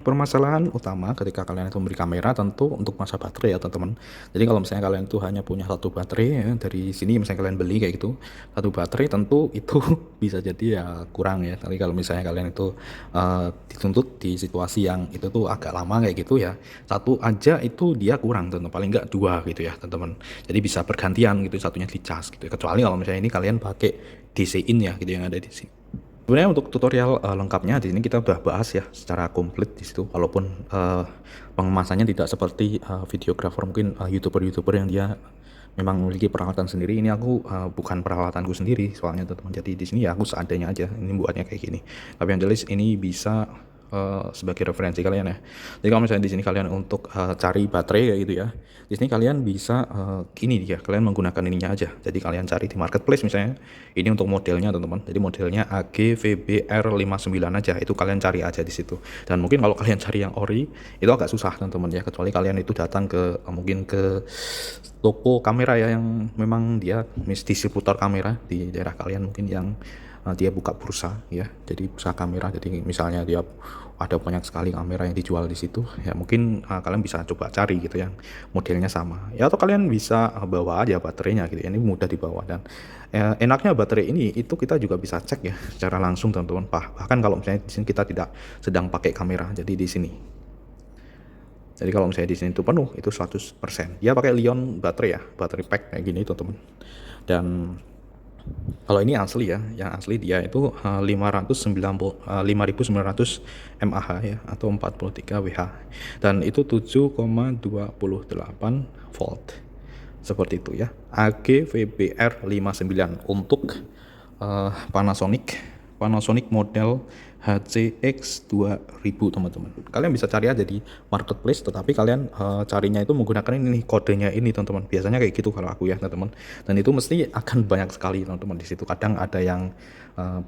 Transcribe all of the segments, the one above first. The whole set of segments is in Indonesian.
Permasalahan utama ketika kalian itu membeli kamera tentu untuk masa baterai ya teman-teman. Jadi kalau misalnya kalian itu hanya punya satu baterai ya, dari sini misalnya kalian beli kayak gitu satu baterai, tentu itu bisa jadi ya kurang ya. Tapi kalau misalnya kalian itu dituntut di situasi yang itu tuh agak lama kayak gitu ya, satu aja itu dia kurang teman-teman, paling enggak dua gitu ya teman-teman. Jadi bisa bergantian gitu, satunya dicas gitu ya. Kecuali kalau misalnya ini kalian pakai DC in ya gitu yang ada di sini. Sebenarnya untuk tutorial lengkapnya di sini kita udah bahas ya secara komplit di situ. Walaupun pengemasannya tidak seperti videographer mungkin youtuber-youtuber yang dia memang memiliki peralatan sendiri. Ini aku bukan peralatanku sendiri soalnya teman-teman. Jadi di sini ya aku seadanya aja. Ini buatnya kayak gini. Tapi yang jelas ini bisa sebagai referensi kalian ya. Jadi kalau misalnya di sini kalian untuk cari baterai kayak gitu ya, di sini kalian bisa ini dia, kalian menggunakan ininya aja. Jadi kalian cari di marketplace misalnya. Ini untuk modelnya teman-teman. Jadi modelnya AGVBR59 aja. Itu kalian cari aja di situ. Dan mungkin kalau kalian cari yang ori itu agak susah teman-teman ya. Kecuali kalian itu datang ke mungkin ke toko kamera ya yang memang dia distributor kamera di daerah kalian mungkin yang dia buka bursa ya, jadi bursa kamera. Jadi misalnya dia ada banyak sekali kamera yang dijual di situ ya, mungkin kalian bisa coba cari gitu yang modelnya sama ya, atau kalian bisa bawa aja baterainya gitu ya. Ini mudah dibawa dan enaknya baterai ini itu kita juga bisa cek ya secara langsung teman-teman. Bahkan kalau misalnya di sini kita tidak sedang pakai kamera, jadi di sini. Jadi kalau misalnya di sini itu penuh, itu 100%. Dia pakai Li-ion baterai ya, baterai pack kayak gini teman-teman. Dan kalau ini asli ya, yang asli dia itu 5900 mAh ya, atau 43 Wh. Dan itu 7,28 volt. Seperti itu ya. AGVBR59 untuk Panasonic model HCX 2000 teman-teman. Kalian bisa cari aja di marketplace, tetapi kalian carinya itu menggunakan ini kodenya ini teman-teman. Biasanya kayak gitu kalau aku ya teman-teman. Dan itu mesti akan banyak sekali teman-teman di situ. Kadang ada yang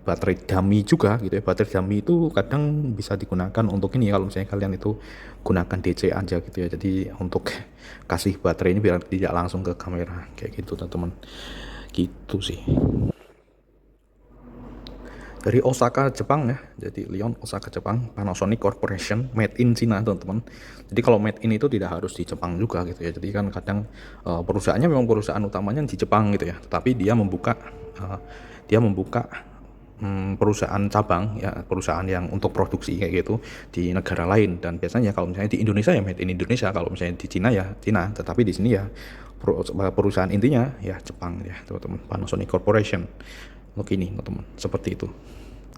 baterai dummy juga gitu ya. Baterai dummy itu kadang bisa digunakan untuk ini kalau misalnya kalian itu gunakan DC aja gitu ya. Jadi untuk kasih baterai ini biar tidak langsung ke kamera kayak gitu teman-teman. Gitu sih. Dari Osaka Jepang ya, jadi Li-ion Osaka Jepang, Panasonic Corporation, made in China teman-teman. Jadi kalau made in itu tidak harus di Jepang juga gitu ya. Jadi kan kadang perusahaannya memang perusahaan utamanya di Jepang gitu ya, tapi dia membuka perusahaan cabang ya, perusahaan yang untuk produksi kayak gitu di negara lain. Dan biasanya kalau misalnya di Indonesia ya made in Indonesia, kalau misalnya di Cina ya Cina, tetapi di sini ya perusahaan intinya ya Jepang ya teman-teman, Panasonic Corporation. Untuk ini teman-teman, seperti itu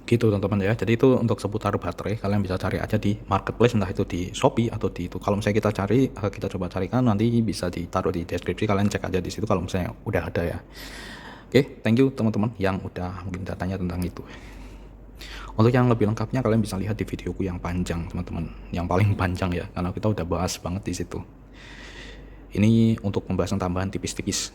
gitu teman-teman ya. Jadi itu untuk seputar baterai kalian bisa cari aja di marketplace, entah itu di Shopee atau di itu. Kalau misalnya kita cari, kita coba carikan, nanti bisa ditaruh di deskripsi, kalian cek aja di situ kalau misalnya udah ada ya. Oke, thank you teman-teman yang udah mungkin tanya tentang itu. Untuk yang lebih lengkapnya kalian bisa lihat di videoku yang panjang teman-teman, yang paling panjang ya, karena kita udah bahas banget di situ. Ini untuk pembahasan tambahan tipis-tipis.